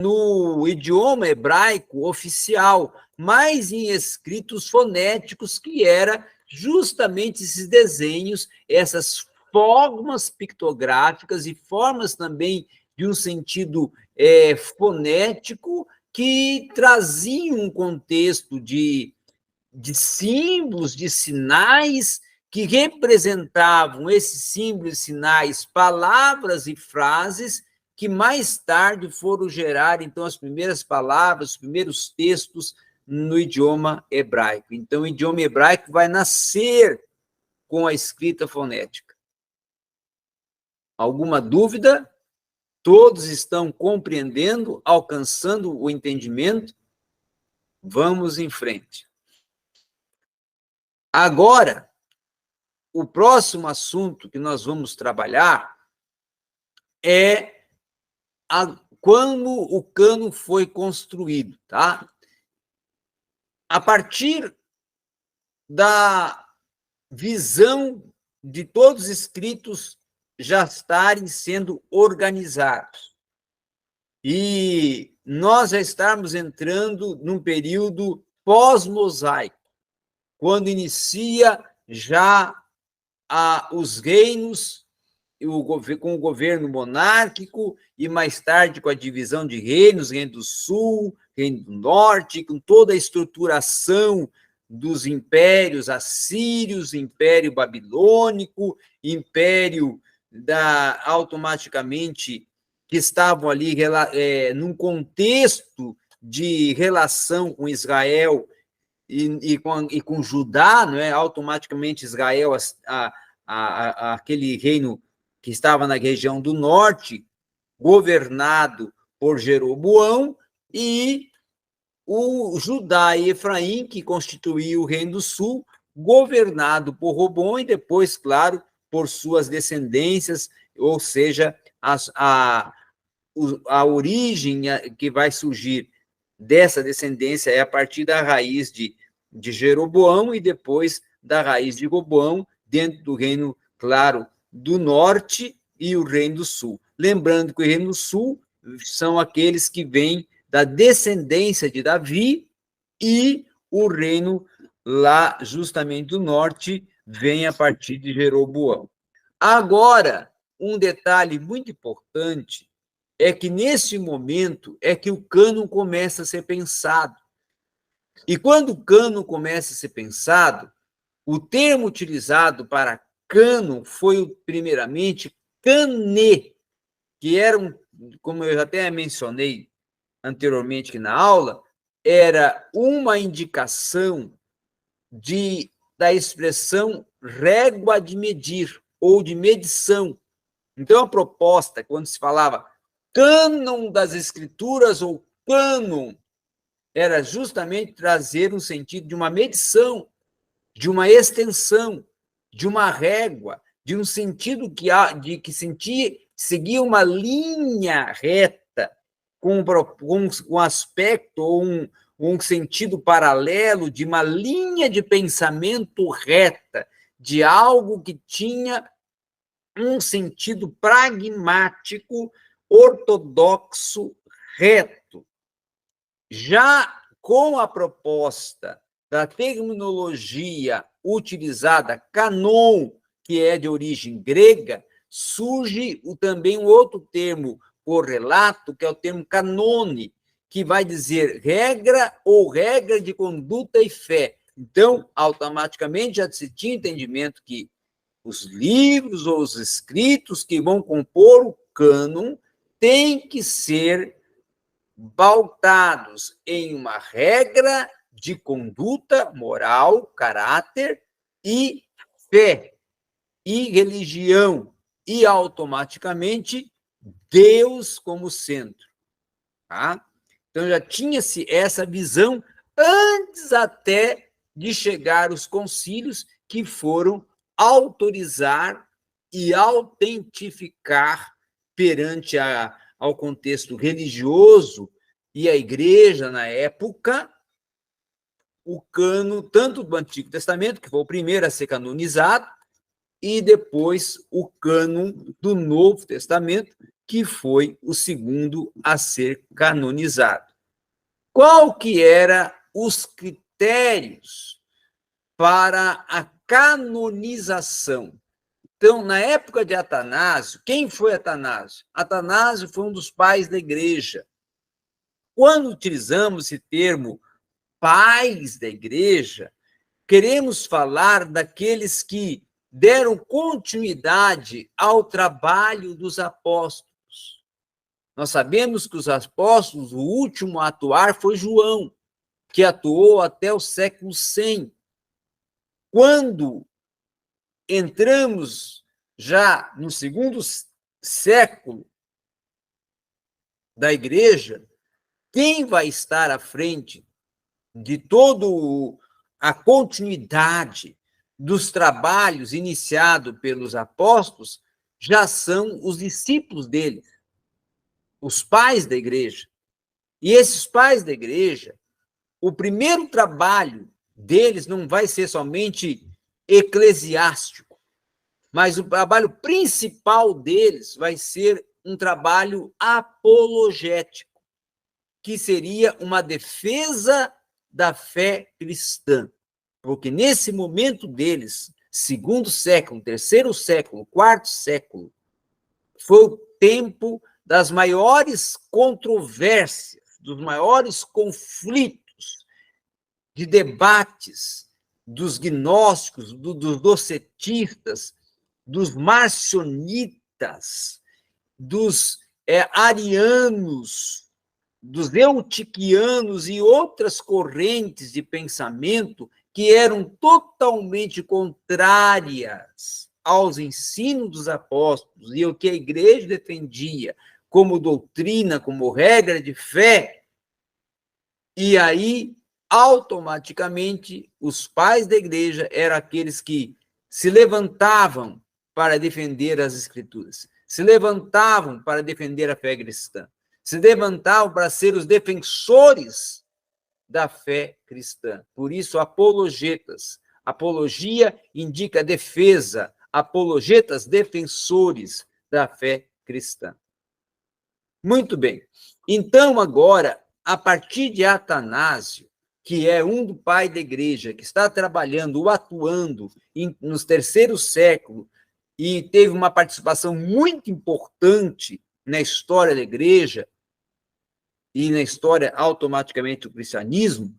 no idioma hebraico oficial, mas em escritos fonéticos, que era justamente esses desenhos, essas formas pictográficas e formas também de um sentido fonético que traziam um contexto de símbolos, de sinais que representavam esses símbolos e sinais, palavras e frases que mais tarde foram gerar, então, as primeiras palavras, os primeiros textos no idioma hebraico. Então, o idioma hebraico vai nascer com a escrita fonética. Alguma dúvida? Todos estão compreendendo, alcançando o entendimento? Vamos em frente. Agora, o próximo assunto que nós vamos trabalhar é quando o cânon foi construído, tá? A partir da visão de todos os escritos já estarem sendo organizados. E nós já estamos entrando num período pós-mosaico, quando inicia já os reinos, com o governo monárquico, e mais tarde com a divisão de reinos, Reino do Sul, Reino do Norte, com toda a estruturação dos impérios assírios, Império Babilônico, Império automaticamente que estavam ali num contexto de relação com Israel e com Judá, não é? Automaticamente Israel, aquele reino que estava na região do norte, governado por Jeroboão, e o Judá e Efraim, que constituía o reino do sul, governado por Roboão e depois, claro, por suas descendências, ou seja, a origem que vai surgir dessa descendência é a partir da raiz de Jeroboão e depois da raiz de Roboão, dentro do reino, claro, do norte e o reino do sul. Lembrando que o reino do sul são aqueles que vêm da descendência de Davi, e o reino lá, justamente do norte, vem a partir de Jeroboão. Agora, um detalhe muito importante é que, nesse momento, é que o cânon começa a ser pensado. E quando o cânon começa a ser pensado, o termo utilizado para cânon foi, primeiramente, canê, que era, como eu até mencionei anteriormente aqui na aula, era uma indicação da expressão régua de medir, ou de medição. Então, a proposta, quando se falava cânon das escrituras ou cânon, era justamente trazer um sentido de uma medição, de uma extensão, de uma régua, de um sentido que seguia uma linha reta, com um aspecto ou um sentido paralelo, de uma linha de pensamento reta, de algo que tinha um sentido pragmático, ortodoxo, reto. Já com a proposta da terminologia utilizada, canon, que é de origem grega, surge também um outro termo correlato, que é o termo canone, que vai dizer regra ou regra de conduta e fé. Então, automaticamente já se tinha entendimento que os livros ou os escritos que vão compor o cânon têm que ser pautados em uma regra de conduta moral, caráter e fé e religião, e automaticamente Deus como centro. Tá? Então já tinha-se essa visão antes até de chegar os concílios, que foram autorizar e autentificar perante ao contexto religioso e a igreja na época, o cânon, tanto do Antigo Testamento, que foi o primeiro a ser canonizado, e depois o cânon do Novo Testamento, que foi o segundo a ser canonizado. Qual que eram os critérios para a canonização? Então, na época de Atanásio, quem foi Atanásio? Atanásio foi um dos pais da igreja. Quando utilizamos esse termo pais da igreja, queremos falar daqueles que deram continuidade ao trabalho dos apóstolos. Nós sabemos que os apóstolos, o último a atuar foi João, que atuou até o século 100. Quando entramos já no segundo século da igreja, quem vai estar à frente de toda a continuidade dos trabalhos iniciados pelos apóstolos já são os discípulos deles, os pais da igreja. E esses pais da igreja, o primeiro trabalho deles não vai ser somente eclesiástico, mas o trabalho principal deles vai ser um trabalho apologético, que seria uma defesa da fé cristã. Porque nesse momento deles, segundo século, terceiro século, quarto século, foi o tempo das maiores controvérsias, dos maiores conflitos, de debates dos gnósticos, dos docetistas, dos marcionitas, dos arianos, dos eutiquianos e outras correntes de pensamento que eram totalmente contrárias aos ensinos dos apóstolos e o que a igreja defendia como doutrina, como regra de fé. E aí, automaticamente, os pais da igreja eram aqueles que se levantavam para defender as escrituras, se levantavam para defender a fé cristã, se levantavam para ser os defensores da fé cristã. Por isso, apologetas. Apologia indica defesa, apologetas, defensores da fé cristã. Muito bem. Então, agora, a partir de Atanásio, que é um do pai da igreja, que está trabalhando ou atuando nos terceiros séculos e teve uma participação muito importante na história da igreja e na história automaticamente do cristianismo,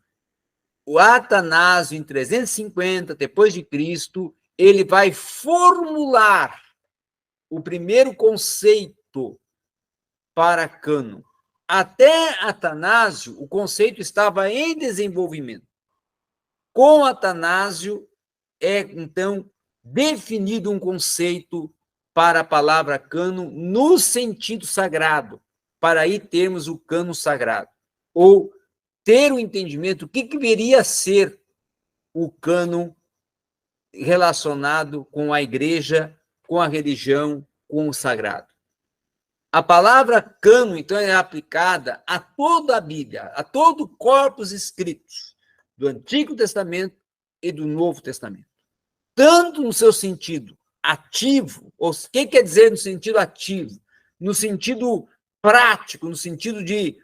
o Atanásio, em 350 depois de Cristo, ele vai formular o primeiro conceito para cânon. Até Atanásio, o conceito estava em desenvolvimento. Com Atanásio, então, definido um conceito para a palavra cânon no sentido sagrado, para aí termos o cânon sagrado, ou ter o entendimento do que deveria ser o cânon relacionado com a igreja, com a religião, com o sagrado. A palavra cânon, então, é aplicada a toda a Bíblia, a todo o corpus escritos do Antigo Testamento e do Novo Testamento. Tanto no seu sentido ativo, ou o que quer dizer no sentido ativo? No sentido prático, no sentido de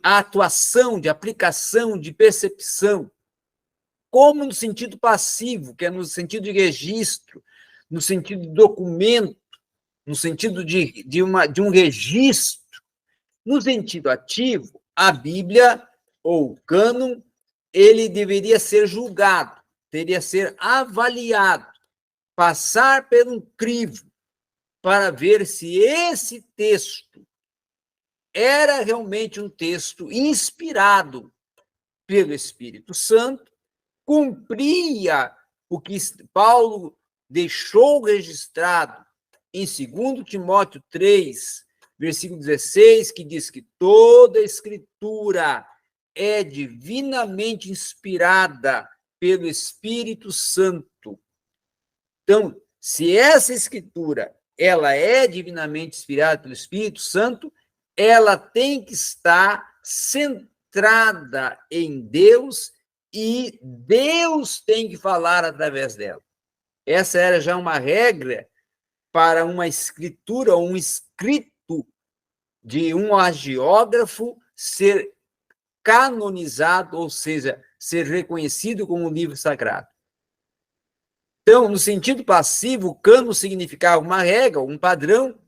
atuação, de aplicação, de percepção, como no sentido passivo, que é no sentido de registro, no sentido de documento, no sentido de um registro. No sentido ativo, a Bíblia, ou o cânon, ele deveria ser julgado, deveria ser avaliado, passar por um crivo, para ver se esse texto era realmente um texto inspirado pelo Espírito Santo, cumpria o que Paulo deixou registrado em 2 Timóteo 3, versículo 16, que diz que toda a Escritura é divinamente inspirada pelo Espírito Santo. Então, se essa Escritura ela é divinamente inspirada pelo Espírito Santo, ela tem que estar centrada em Deus e Deus tem que falar através dela. Essa era já uma regra para uma escritura ou um escrito de um agiógrafo ser canonizado, ou seja, ser reconhecido como um livro sagrado. Então, no sentido passivo, cânon significava uma regra, um padrão,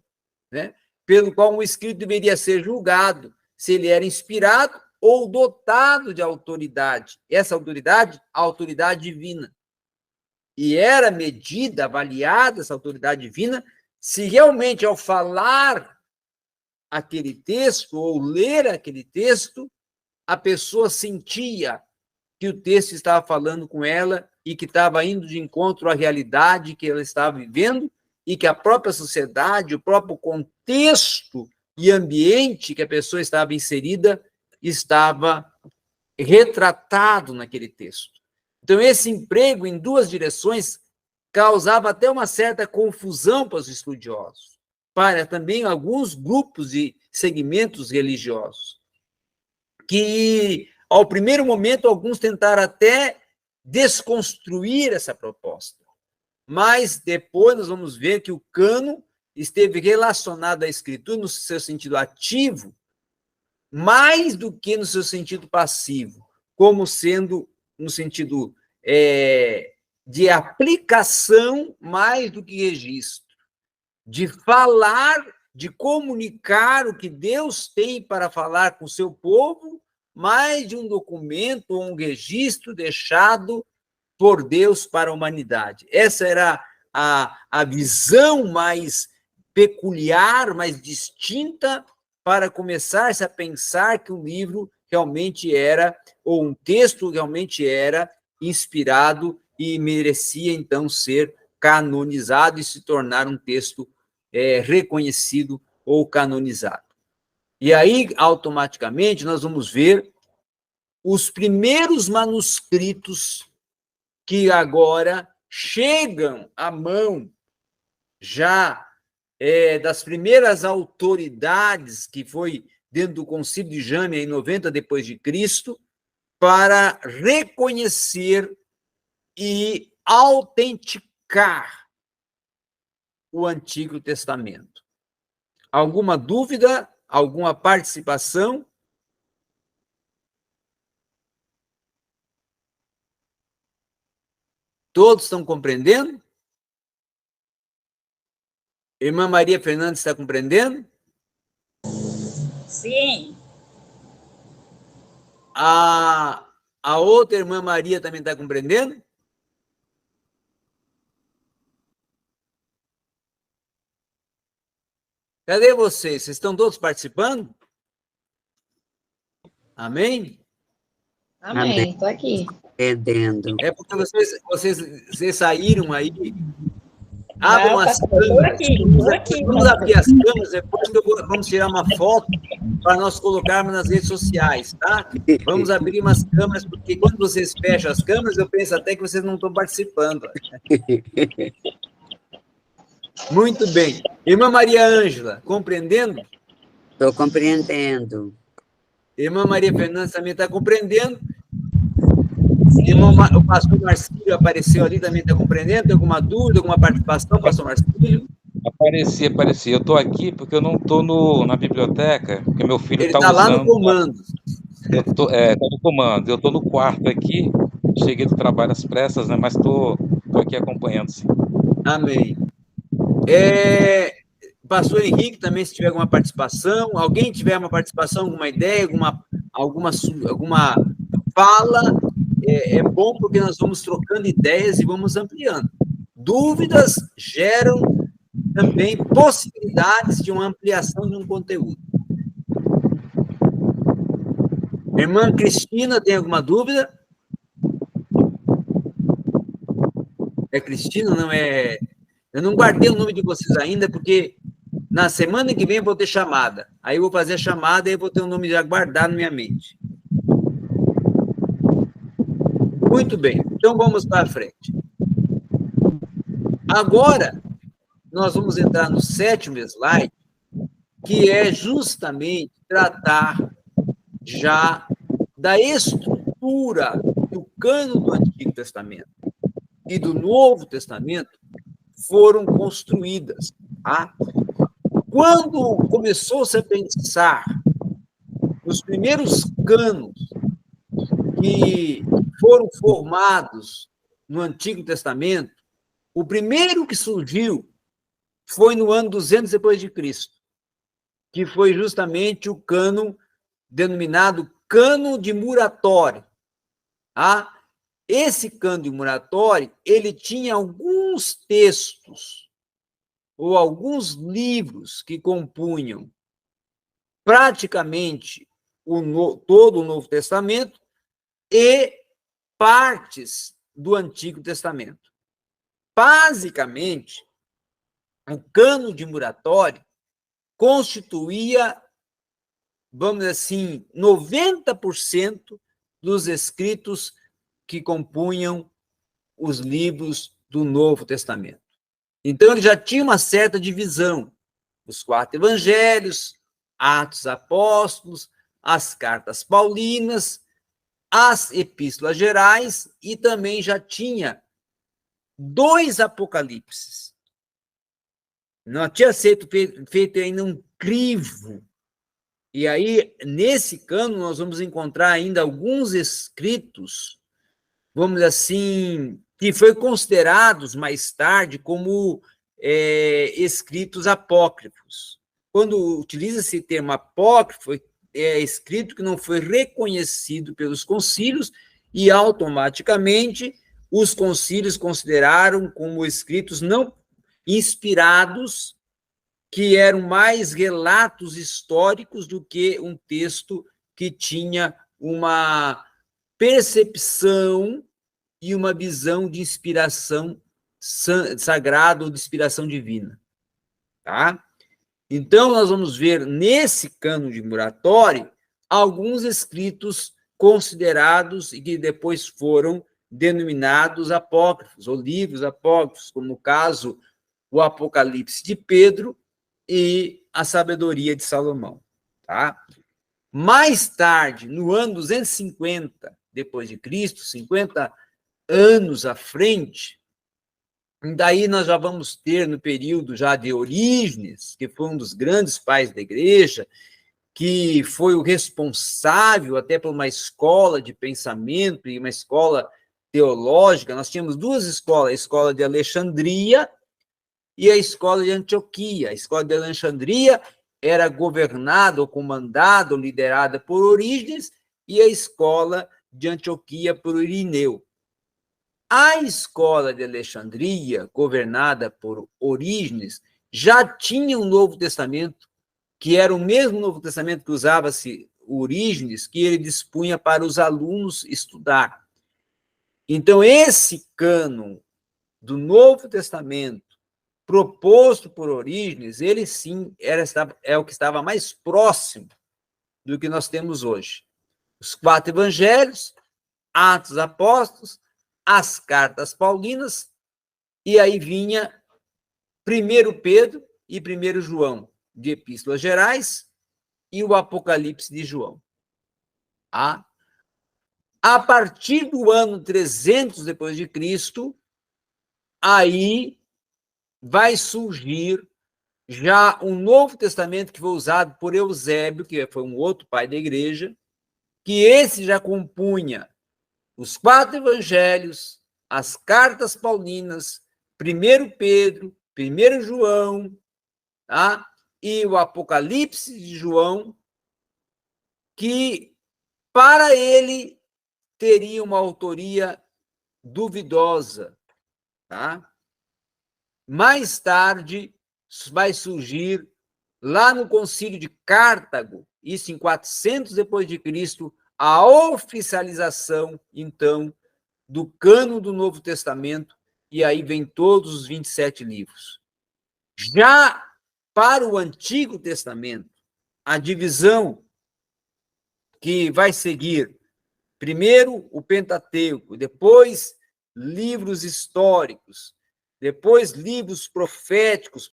né, pelo qual um escrito deveria ser julgado, se ele era inspirado ou dotado de autoridade. Essa autoridade, a autoridade divina. E era medida, avaliada essa autoridade divina, se realmente ao falar aquele texto ou ler aquele texto, a pessoa sentia que o texto estava falando com ela e que estava indo de encontro à realidade que ela estava vivendo e que a própria sociedade, o próprio contexto e ambiente que a pessoa estava inserida estava retratado naquele texto. Então, esse emprego em duas direções causava até uma certa confusão para os estudiosos, para também alguns grupos e segmentos religiosos, que, ao primeiro momento, alguns tentaram até desconstruir essa proposta. Mas depois nós vamos ver que o cânon esteve relacionado à escritura no seu sentido ativo, mais do que no seu sentido passivo, como sendo no sentido de aplicação mais do que registro, de falar, de comunicar o que Deus tem para falar com o seu povo, mais de um documento ou um registro deixado por Deus para a humanidade. Essa era a visão mais peculiar, mais distinta, para começar-se a pensar que um livro realmente era, ou um texto realmente era inspirado e merecia, então, ser canonizado e se tornar um texto reconhecido ou canonizado. E aí, automaticamente, nós vamos ver os primeiros manuscritos que agora chegam à mão já das primeiras autoridades que foi dentro do Concílio de Jâmia em 90 depois de Cristo, para reconhecer e autenticar o Antigo Testamento. Alguma dúvida? Alguma participação? Todos estão compreendendo? Irmã Maria Fernandes está compreendendo? Sim. A outra irmã Maria também está compreendendo? Cadê vocês? Vocês estão todos participando? Amém? Amém, estou aqui. Entendendo. É porque vocês saíram aí. Abram as câmeras. Vamos abrir as câmeras, depois que vamos tirar uma foto para nós colocarmos nas redes sociais, tá? Vamos abrir umas câmeras, porque quando vocês fecham as câmeras, eu penso até que vocês não estão participando. Muito bem. Irmã Maria Ângela, compreendendo? Estou compreendendo. Irmã Maria Fernandes também está compreendendo. O pastor Marcílio apareceu ali, também está compreendendo? Tem alguma dúvida, alguma participação, pastor Marcílio? Apareci. Eu estou aqui porque eu não estou na biblioteca, porque meu filho está usando... Ele está lá no comando. Está no comando. Eu estou no quarto aqui, cheguei do trabalho às pressas, né, mas estou aqui acompanhando, sim. Amém. Pastor Henrique também, se tiver alguma participação, alguém tiver uma participação, alguma ideia, alguma fala, é bom porque nós vamos trocando ideias e vamos ampliando. Dúvidas geram também possibilidades de uma ampliação de um conteúdo. Irmã Cristina, tem alguma dúvida? É Cristina, não é? Eu não guardei o nome de vocês ainda, porque na semana que vem eu vou ter chamada. Aí eu vou fazer a chamada e eu vou ter o nome já guardado na minha mente. Muito bem, então vamos para frente. Agora, nós vamos entrar no 7º slide, que é justamente tratar já da estrutura do cânon do Antigo Testamento e do Novo Testamento foram construídas. Tá? Quando começou-se a pensar nos primeiros cânones que foram formados no Antigo Testamento, o primeiro que surgiu foi no ano 200 depois de Cristo, que foi justamente o cânon denominado Cânon de Muratori. Ah, esse cânon de Muratori, ele tinha alguns textos ou alguns livros que compunham praticamente todo o Novo Testamento e partes do Antigo Testamento. Basicamente, o cânon de Muratori constituía, vamos dizer assim, 90% dos escritos que compunham os livros do Novo Testamento. Então, ele já tinha uma certa divisão. Os 4 evangelhos, Atos Apóstolos, as cartas paulinas, as epístolas gerais, e também já tinha 2 apocalipses. Não tinha sido feito ainda um crivo. E aí, nesse cano, nós vamos encontrar ainda alguns escritos, vamos dizer assim, que foram considerados mais tarde como escritos apócrifos. Quando utiliza-se o termo apócrifo, é escrito que não foi reconhecido pelos concílios e, automaticamente, os concílios consideraram como escritos não inspirados, que eram mais relatos históricos do que um texto que tinha uma percepção e uma visão de inspiração sagrada ou de inspiração divina. Tá? Então, nós vamos ver nesse cânon de Muratori alguns escritos considerados e que depois foram denominados apócrifos, ou livros apócrifos, como no caso o Apocalipse de Pedro e a Sabedoria de Salomão. Tá? Mais tarde, no ano 250 depois de Cristo, 50 anos à frente, daí nós já vamos ter no período já de Orígenes, que foi um dos grandes pais da igreja, que foi o responsável até por uma escola de pensamento e uma escola teológica. Nós tínhamos 2 escolas, a escola de Alexandria e a escola de Antioquia. A escola de Alexandria era governada, ou comandada, ou liderada por Orígenes, e a escola de Antioquia por Irineu. A escola de Alexandria, governada por Orígenes, já tinha um Novo Testamento, que era o mesmo Novo Testamento que usava-se Orígenes, que ele dispunha para os alunos estudar. Então, esse cânon do Novo Testamento, proposto por Orígenes, ele sim é o que estava mais próximo do que nós temos hoje. Os 4 evangelhos, Atos Apóstolos, as cartas paulinas, e aí vinha 1 Pedro e 1 João, de epístolas gerais, e o Apocalipse de João. A partir do ano 300 depois de Cristo, aí vai surgir já um Novo Testamento que foi usado por Eusébio, que foi um outro pai da igreja, que esse já compunha os 4 evangelhos, as cartas paulinas, 1 Pedro, 1 João, tá? E o Apocalipse de João, que para ele teria uma autoria duvidosa. Tá? Mais tarde vai surgir, lá no Concílio de Cartago, isso em 400 depois de Cristo, a oficialização, então, do cânon do Novo Testamento, e aí vem todos os 27 livros. Já para o Antigo Testamento, a divisão que vai seguir, primeiro o Pentateuco, depois livros históricos, depois livros proféticos,